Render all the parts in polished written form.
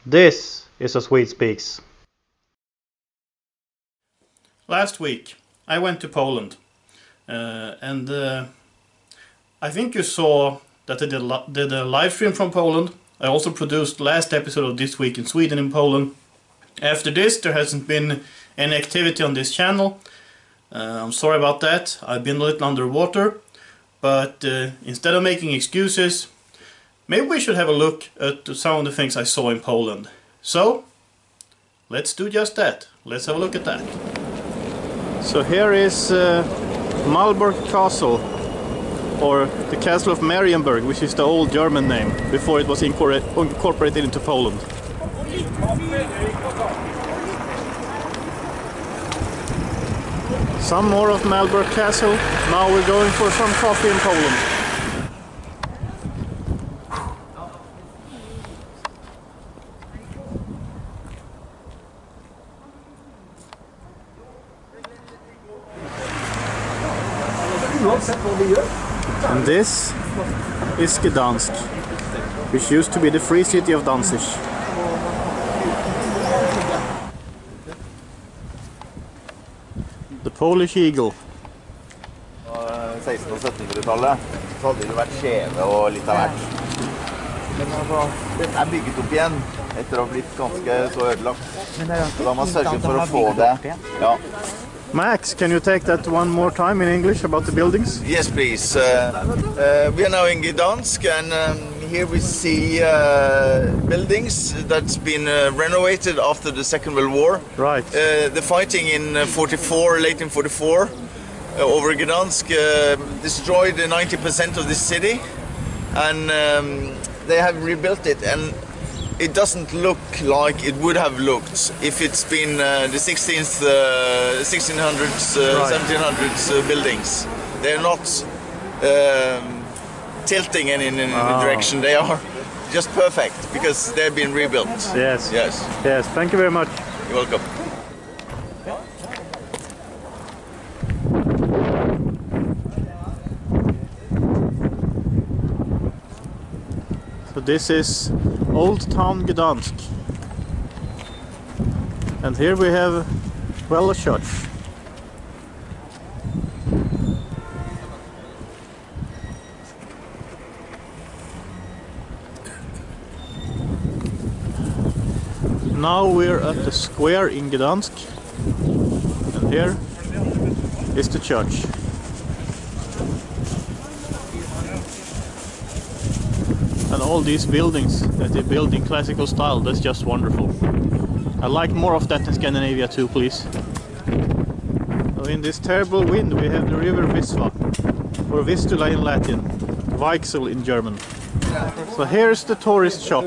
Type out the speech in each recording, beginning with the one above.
This is a Swede Speaks. Last week I went to Poland and I think you saw that I did a live stream from Poland. I also produced last episode of This Week in Sweden in Poland. After this there hasn't been any activity on this channel. I'm sorry about that. I've been a little underwater, but instead of making excuses, maybe we should have a look at some of the things I saw in Poland. So, let's do just that. Let's have a look at that. So here is Malbork Castle, or the Castle of Marienburg, which is the old German name, before it was incorporated into Poland. Some more of Malbork Castle. Now we're going for some coffee in Poland. And this is Gdansk, which used to be the free city of Danzig. The Polish Eagle. 1600- og 1700-tallet så hadde det vært skjeve og litt av hvert. Men altså, dette er bygget opp igjen etter å ha blitt ganske så ødelagt. Så da har man sørget for å få det. Ja. Max, can you take that one more time in English about the buildings? Yes, please. We are now in Gdansk, and here we see buildings that's been renovated after the Second World War. Right. The fighting in late in 44, over Gdansk destroyed 90% of this city, and they have rebuilt it, and it doesn't look like it would have looked if it's been the 1600s, Right. 1700s buildings. They're not tilting in any direction. They are just perfect because they've been rebuilt. Yes. Yes. Yes, thank you very much. You're welcome. So this is Old Town Gdansk. And here we have, well, a church. Now we're at the square in Gdansk, and here is the church. And all these buildings that they build in classical style, that's just wonderful. I like more of that in Scandinavia too, please. So in this terrible wind we have the river Wisła, or Vistula in Latin, Weichsel in German. So here's the tourist shop.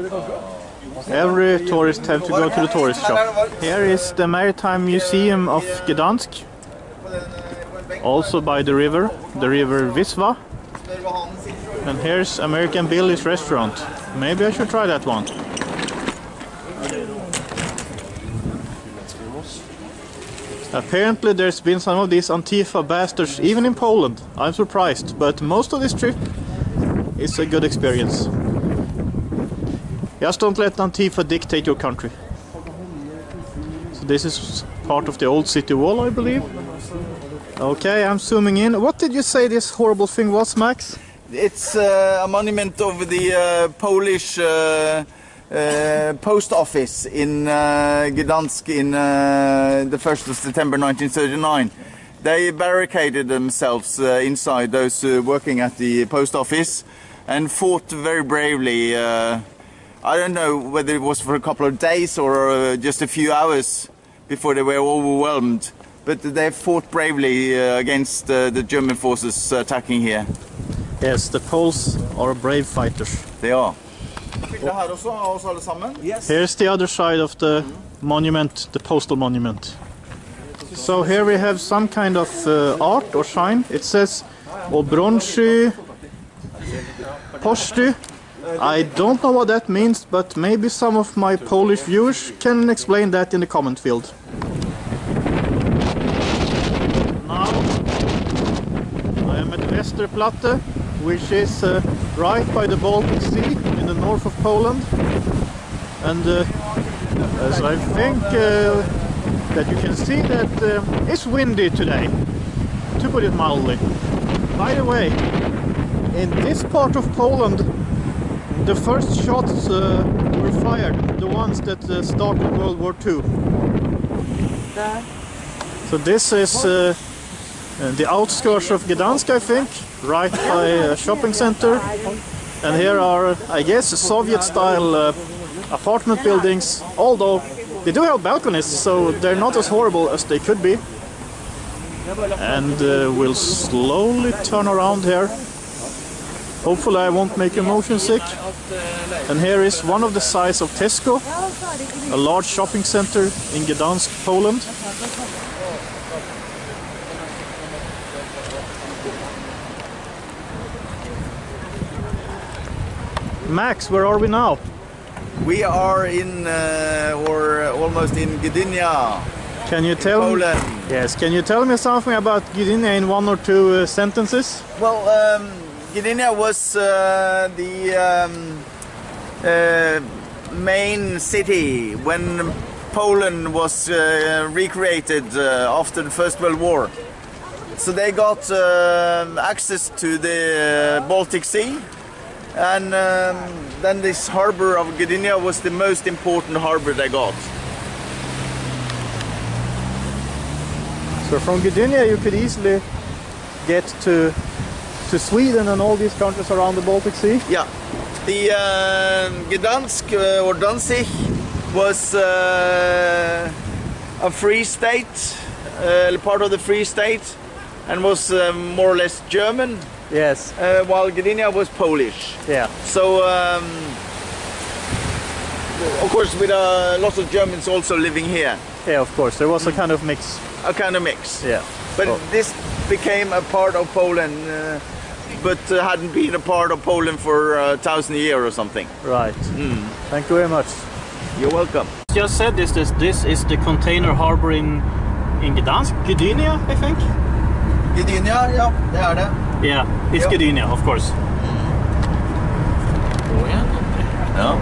Every tourist have to go to the tourist shop. Here is the Maritime Museum of Gdansk, also by the river Wisła. And here's American Billy's restaurant. Maybe I should try that one. Apparently there's been some of these Antifa bastards even in Poland. I'm surprised, but most of this trip is a good experience. Just don't let Antifa dictate your country. So this is part of the old city wall, I believe. Okay, I'm zooming in. What did you say this horrible thing was, Max? It's a monument over the Polish post office in Gdansk in the 1st of September 1939. They barricaded themselves inside, those working at the post office, and fought very bravely. I don't know whether it was for a couple of days or just a few hours before they were overwhelmed, but they fought bravely against the German forces attacking here. Yes, the Poles are brave fighters. They are. Yes. Here's the other side of the monument, the postal monument. So here we have some kind of art or sign. It says Obrończy Poczty. I don't know what that means, but maybe some of my Polish viewers can explain that in the comment field. Now I am at Westerplatte, which is right by the Baltic Sea in the north of Poland. and as I think that you can see that it's windy today, to put it mildly. By the way, in this part of Poland, the first shots were fired, the ones that started World War II. So this is the outskirts of Gdansk, I think, right by a shopping center. And here are, I guess, Soviet-style apartment buildings, although they do have balconies, so they're not as horrible as they could be. And we'll slowly turn around here. Hopefully I won't make you motion sick. And here is one of the sides of Tesco, a large shopping center in Gdansk, Poland. Max, where are we now? We are in, or almost in Gdynia. Can you tell Poland. me? Yes. Can you tell me something about Gdynia in one or two sentences? Well, Gdynia was the main city when Poland was recreated after the First World War. So they got access to the Baltic Sea, and then this harbor of Gdynia was the most important harbor they got. So from Gdynia you could easily get to Sweden and all these countries around the Baltic Sea? Yeah. The Gdansk or Danzig was a free state, part of the Free State, and was more or less German. Yes. While Gdynia was Polish. Yeah. So, of course, with a lot of Germans also living here. Yeah, of course. There was a kind of mix. A kind of mix. Yeah. But this became a part of Poland, but hadn't been a part of Poland for 1,000 years or something. Right. Thank you very much. You're welcome. Just said this is the container harbor in Gdansk, Gdynia, I think. Gdynia, ja, det är det. Yeah, it's Gdynia, of course. Ja.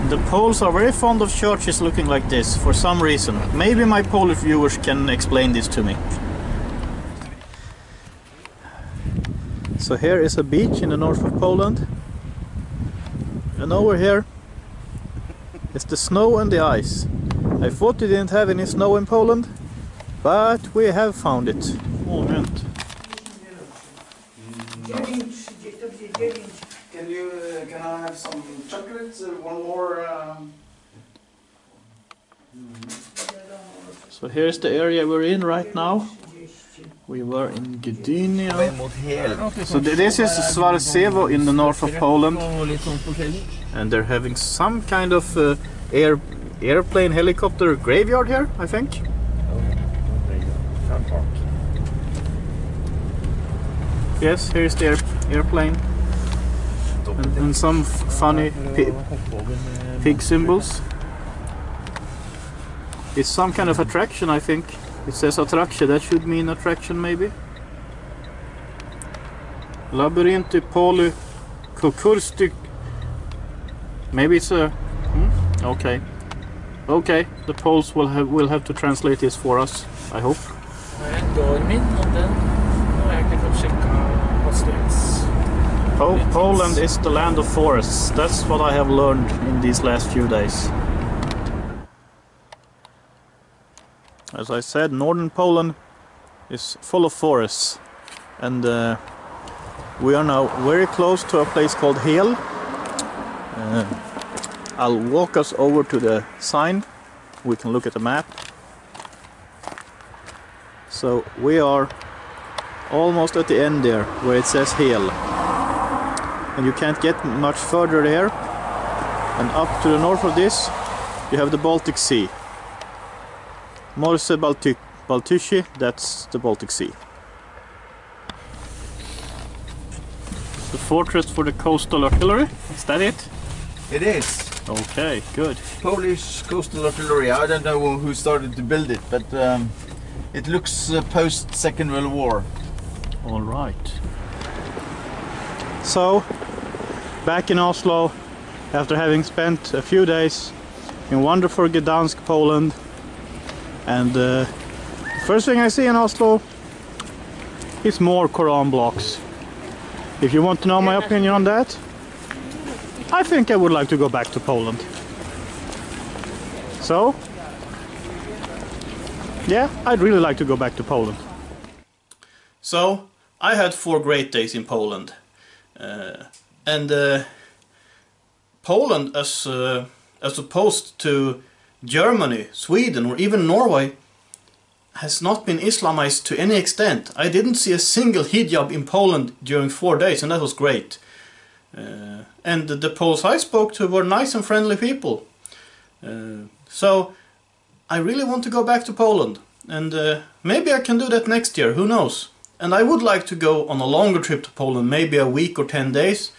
The Poles are very fond of churches looking like this for some reason. Maybe my Polish viewers can explain this to me. So here is a beach in the north of Poland. And over here is the snow and the ice. I thought we didn't have any snow in Poland, but we have found it. Moment. Can I have some chocolates? One more. So here's the area we're in right now. We were in Gdynia. So this is Swarcewo in the north of Poland. And they're having some kind of airplane helicopter graveyard here, I think. Yes, here's the airplane. And some funny pig symbols. It's some kind of attraction, I think. It says attraction, that should mean attraction maybe. Labyrinthy Poly Kukurstik. Maybe it's a... Okay. Okay, the Poles will have to translate this for us, I hope. Poland is the land of forests. That's what I have learned in these last few days. As I said, northern Poland is full of forests, and we are now very close to a place called Hel. I'll walk us over to the sign. We can look at the map. So we are almost at the end there, where it says Hel. And you can't get much further there. And up to the north of this, you have the Baltic Sea. Morse Baltychy, that's the Baltic Sea. The fortress for the coastal artillery, is that it? It is. Okay, good. Polish coastal artillery. I don't know who started to build it, but it looks post Second World War. All right. So, back in Oslo, after having spent a few days in wonderful Gdansk, Poland. And the first thing I see in Oslo is more Quran blocks. If you want to know my opinion on that, I think I would like to go back to Poland. So, yeah, I'd really like to go back to Poland. So, I had 4 great days in Poland. Poland, as opposed to Germany, Sweden or even Norway, has not been Islamized to any extent. I didn't see a single hijab in Poland during 4 days, and that was great. And the Poles I spoke to were nice and friendly people. So I really want to go back to Poland, and maybe I can do that next year, who knows. And I would like to go on a longer trip to Poland, maybe a week or 10 days.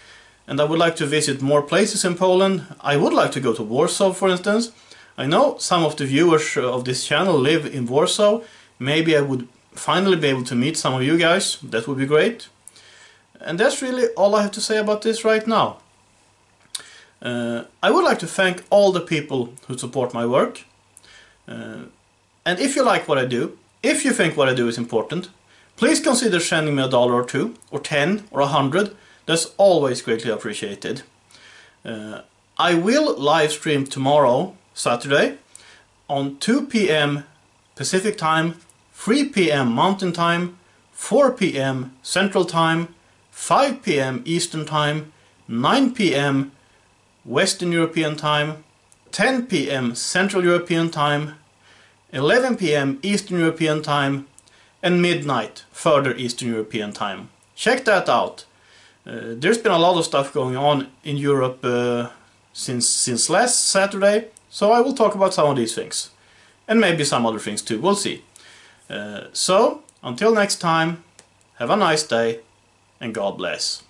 And I would like to visit more places in Poland. I would like to go to Warsaw, for instance. I know some of the viewers of this channel live in Warsaw. Maybe I would finally be able to meet some of you guys. That would be great. And that's really all I have to say about this right now. I would like to thank all the people who support my work. And if you like what I do, if you think what I do is important, please consider sending me $1 or $2, or 10, or 100. That's always greatly appreciated. I will live stream tomorrow, Saturday, on 2 p.m. Pacific Time, 3 p.m. Mountain Time, 4 p.m. Central Time, 5 p.m. Eastern Time, 9 p.m. Western European Time, 10 p.m. Central European Time, 11 p.m. Eastern European Time, and midnight further Eastern European Time. Check that out. There's been a lot of stuff going on in Europe since last Saturday, so I will talk about some of these things. And maybe some other things too, we'll see. So, until next time, have a nice day, and God bless.